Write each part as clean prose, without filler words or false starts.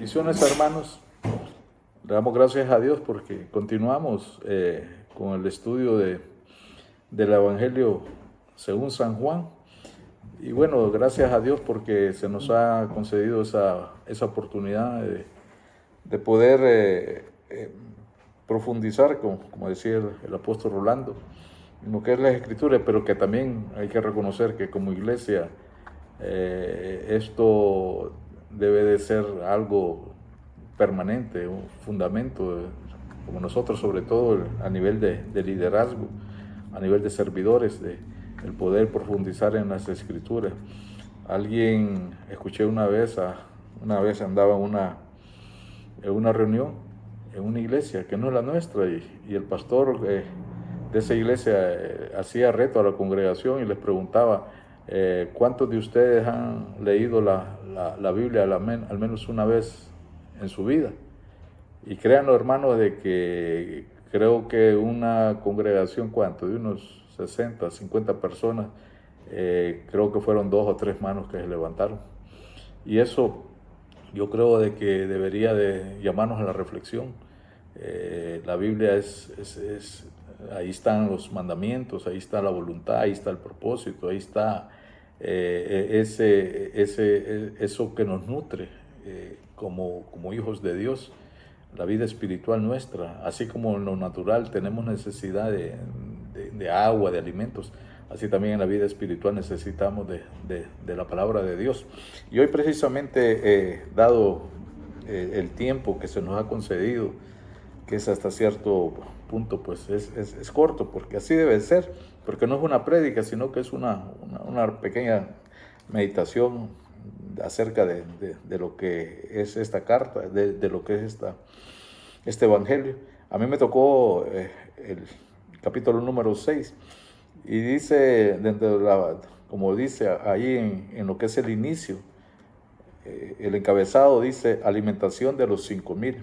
Bendiciones, hermanos. Le damos gracias a Dios porque continuamos con el estudio del Evangelio según San Juan. Y bueno, gracias a Dios porque se nos ha concedido esa oportunidad de poder profundizar, como decía el apóstol Rolando, en lo que es la Escritura, pero que también hay que reconocer que como iglesia esto debe de ser algo permanente, un fundamento, como nosotros, sobre todo a nivel de liderazgo, a nivel de servidores, el poder profundizar en las Escrituras. Escuché una vez andaba en una reunión, en una iglesia que no es la nuestra, y el pastor de esa iglesia hacía reto a la congregación y les preguntaba, ¿cuántos de ustedes han leído la Biblia al menos una vez en su vida? Y créanlo, hermanos, de que creo que una congregación, de unos 60, 50 personas, creo que fueron 2 o 3 manos que se levantaron. Y eso yo creo de que debería de llamarnos a la reflexión. La Biblia ahí están los mandamientos, ahí está la voluntad, ahí está el propósito, ahí está eso que nos nutre como hijos de Dios, la vida espiritual nuestra. Así como en lo natural tenemos necesidad de agua, de alimentos, así también en la vida espiritual necesitamos de la palabra de Dios. Y hoy precisamente, dado el tiempo que se nos ha concedido, que es hasta cierto punto, pues es corto, porque así debe ser, porque no es una prédica, sino que es una pequeña meditación acerca de lo que es esta carta, de lo que es este evangelio. A mí me tocó el capítulo número 6, y dice, como dice ahí en lo que es el inicio, el encabezado dice, alimentación de los 5,000.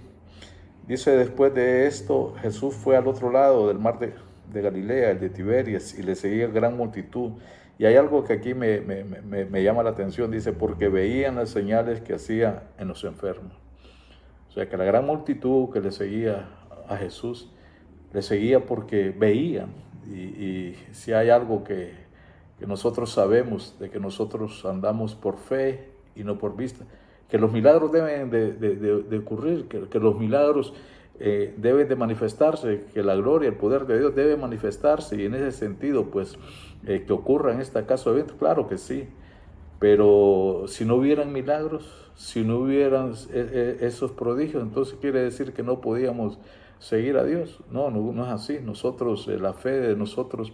Dice, después de esto, Jesús fue al otro lado del mar de Galilea, el de Tiberias, y le seguía gran multitud. Y hay algo que aquí me llama la atención, dice, porque veían las señales que hacía en los enfermos. O sea, que la gran multitud que le seguía a Jesús, le seguía porque veían. Y si hay algo que nosotros sabemos, de que nosotros andamos por fe y no por vista, que los milagros deben de ocurrir, que los milagros deben de manifestarse, que la gloria, el poder de Dios debe manifestarse, y en ese sentido, pues, que ocurra en este caso evento, claro que sí, pero si no hubieran milagros, si no hubieran esos prodigios, entonces quiere decir que no podíamos seguir a Dios. No es así. Nosotros, la fe de nosotros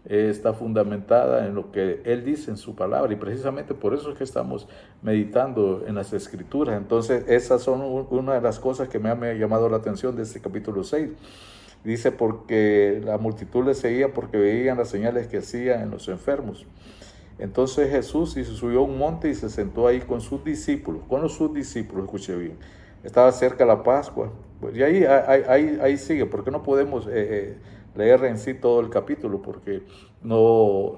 está fundamentada en lo que Él dice en su palabra, y precisamente por eso es que estamos meditando en las Escrituras. Entonces, esas son una de las cosas que me ha llamado la atención de este capítulo 6. Dice, porque la multitud le seguía porque veían las señales que hacía en los enfermos. Entonces Jesús se subió a un monte y se sentó ahí con sus discípulos, escuche bien. Estaba cerca la Pascua. Pues, y ahí sigue, porque no podemos leer en sí todo el capítulo, porque no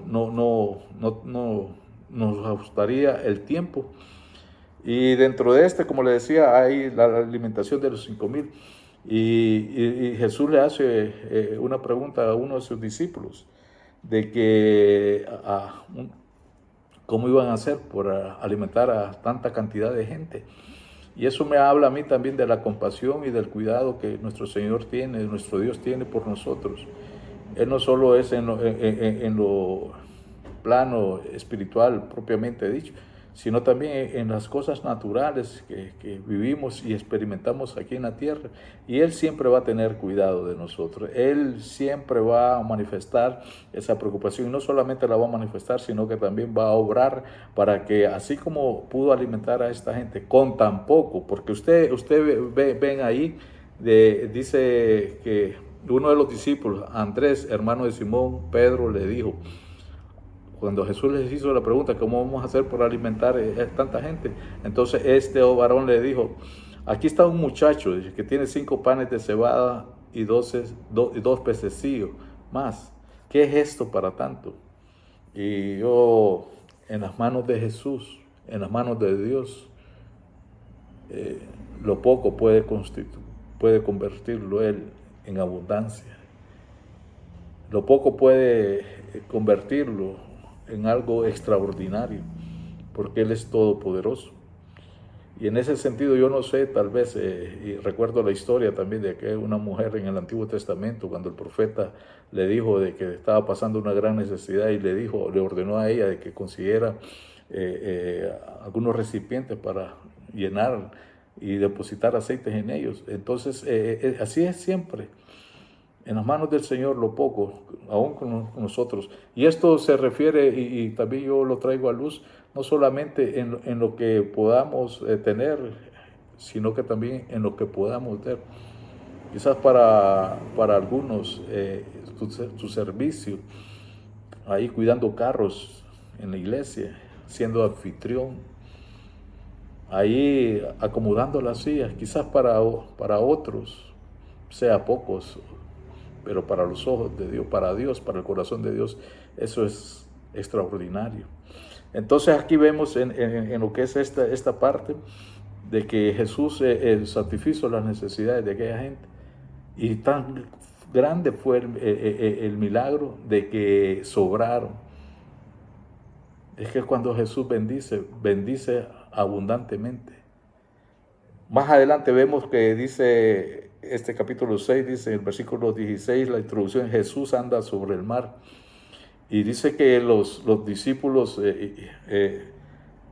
nos ajustaría el tiempo. Y dentro de como le decía, hay la alimentación de los 5,000. Y Jesús le hace una pregunta a uno de sus discípulos, de que cómo iban a hacer por alimentar a tanta cantidad de gente. Y eso me habla a mí también de la compasión y del cuidado que nuestro Señor tiene, nuestro Dios tiene por nosotros. Él no solo es en lo plano espiritual propiamente dicho, sino también en las cosas naturales que vivimos y experimentamos aquí en la tierra. Y Él siempre va a tener cuidado de nosotros. Él siempre va a manifestar esa preocupación, y no solamente la va a manifestar, sino que también va a obrar para que, así como pudo alimentar a esta gente con tan poco, porque usted ven ahí, dice que uno de los discípulos, Andrés, hermano de Simón, Pedro, le dijo, cuando Jesús les hizo la pregunta, ¿cómo vamos a hacer por alimentar a tanta gente? Entonces este varón le dijo, aquí está un muchacho que tiene 5 panes de cebada y 2 pececillos más. ¿Qué es esto para tanto? Y yo, en las manos de Jesús, en las manos de Dios, lo poco puede convertirlo Él en abundancia. Lo poco puede convertirlo en algo extraordinario, porque Él es todopoderoso. Y en ese sentido yo no sé, tal vez, y recuerdo la historia también de que una mujer en el Antiguo Testamento, cuando el profeta le dijo de que estaba pasando una gran necesidad y le ordenó a ella de que consiguiera algunos recipientes para llenar y depositar aceites en ellos. Entonces, así es siempre. En las manos del Señor lo poco, aún con nosotros. Y esto se refiere, y también yo lo traigo a luz, no solamente en lo que podamos tener, sino que también en lo que podamos dar. Quizás para algunos tu servicio, ahí cuidando carros en la iglesia, siendo anfitrión, ahí acomodando las sillas, quizás para otros sea pocos, pero para los ojos de Dios, para el corazón de Dios, eso es extraordinario. Entonces aquí vemos en lo que es esta parte de que Jesús satisfizo las necesidades de aquella gente, y tan grande fue el milagro de que sobraron. Es que cuando Jesús bendice abundantemente. Más adelante vemos que dice este capítulo 6, dice en el versículo 16, la introducción: Jesús anda sobre el mar. Y dice que los discípulos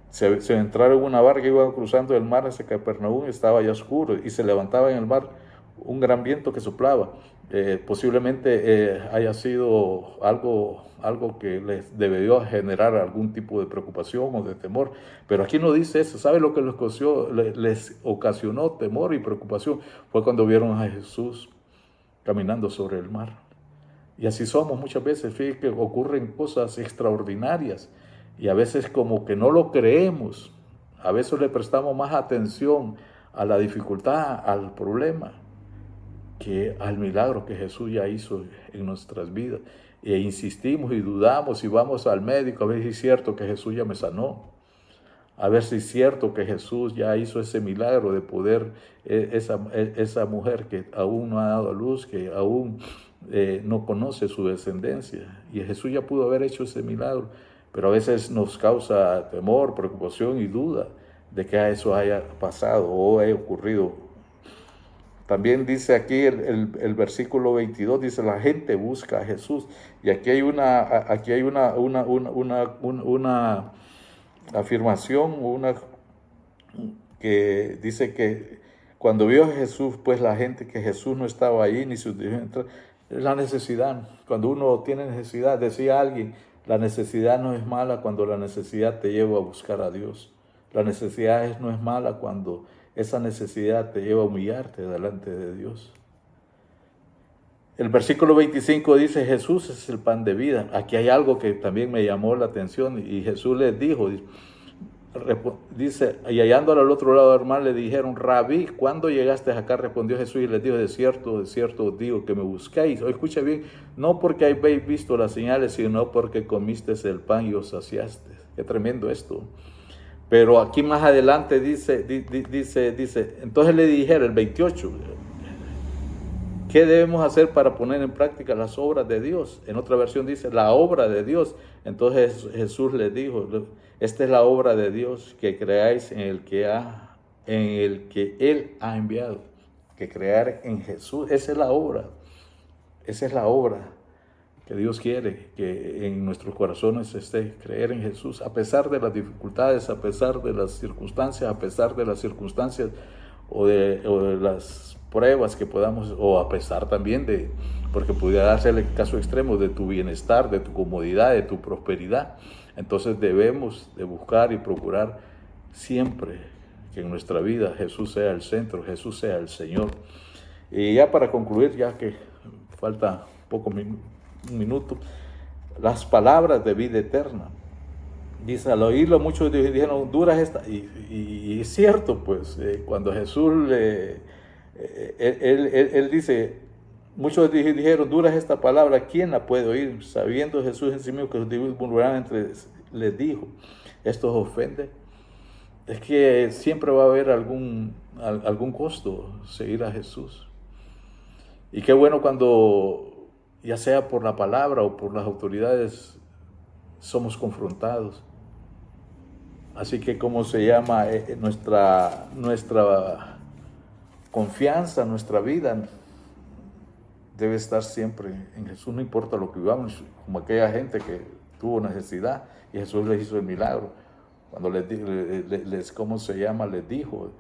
se entraron en una barca, iban cruzando el mar hacia Capernaum, estaba ya oscuro, y se levantaba en el mar un gran viento que soplaba. Posiblemente haya sido algo que les debió generar algún tipo de preocupación o de temor, pero aquí no dice eso. ¿Sabe lo que les ocasionó temor y preocupación? Fue cuando vieron a Jesús caminando sobre el mar. Y así somos muchas veces. Fíjate que ocurren cosas extraordinarias y a veces como que no lo creemos. A veces le prestamos más atención a la dificultad, al problema, que al milagro que Jesús ya hizo en nuestras vidas. E insistimos y dudamos y vamos al médico a ver si es cierto que Jesús ya me sanó, a ver si es cierto que Jesús ya hizo ese milagro de poder, esa mujer que aún no ha dado a luz, que aún no conoce su descendencia, y Jesús ya pudo haber hecho ese milagro, pero a veces nos causa temor, preocupación y duda de que eso haya pasado o haya ocurrido. También dice aquí el versículo 22, dice: la gente busca a Jesús. Y aquí hay una afirmación, que dice que cuando vio a Jesús, pues la gente, que Jesús no estaba ahí, ni sus discípulos. Es la necesidad. Cuando uno tiene necesidad, decía alguien, la necesidad no es mala cuando la necesidad te lleva a buscar a Dios. La necesidad no es mala cuando esa necesidad te lleva a humillarte delante de Dios. El versículo 25 dice: Jesús es el pan de vida. Aquí hay algo que también me llamó la atención, y Jesús les dijo, dice, y hallándolo al otro lado del mar, le dijeron: Rabí, ¿cuándo llegaste acá? Respondió Jesús y les dijo: de cierto os digo que me buscáis. O escucha bien, no porque habéis visto las señales, sino porque comisteis el pan y os saciaste. Qué tremendo esto. Pero aquí más adelante dice, entonces le dijeron, el 28, ¿qué debemos hacer para poner en práctica las obras de Dios? En otra versión dice, la obra de Dios. Entonces Jesús les dijo: esta es la obra de Dios, que creáis en el que Él ha enviado. Que crear en Jesús, esa es la obra que Dios quiere, que en nuestros corazones esté, creer en Jesús, a pesar de las dificultades, a pesar de las circunstancias, o de las pruebas que podamos, o a pesar también de, porque pudiera darse el caso extremo, de tu bienestar, de tu comodidad, de tu prosperidad. Entonces debemos de buscar y procurar siempre que en nuestra vida Jesús sea el centro, Jesús sea el Señor. Y ya para concluir, ya que falta un minuto, las palabras de vida eterna. Dice, al oírlo muchos dijeron: dura es esta. Y es cierto, pues, cuando Jesús, él dice, muchos dijeron: dura es esta palabra, ¿quién la puede oír? Sabiendo Jesús en sí mismo que los discípulos murmuraban entre, les dijo: ¿esto os ofende? es que siempre va a haber algún costo seguir a Jesús. Y qué bueno cuando, ya sea por la palabra o por las autoridades, somos confrontados. Así que, ¿cómo se llama? Nuestra confianza, nuestra vida debe estar siempre en Jesús, no importa lo que vivamos, como aquella gente que tuvo necesidad y Jesús les hizo el milagro. Cuando ¿cómo se llama? Les dijo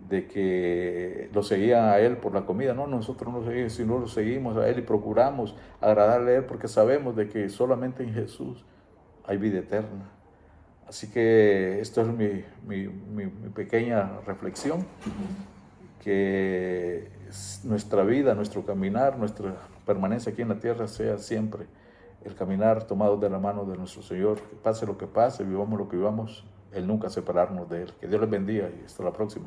de que lo seguían a Él por la comida. No, nosotros no lo seguimos, sino lo seguimos a Él y procuramos agradarle a Él porque sabemos de que solamente en Jesús hay vida eterna. Así que esto es mi pequeña reflexión, que nuestra vida, nuestro caminar, nuestra permanencia aquí en la tierra sea siempre el caminar tomados de la mano de nuestro Señor. Que pase lo que pase, vivamos lo que vivamos, Él nunca separarnos de Él. Que Dios les bendiga y hasta la próxima.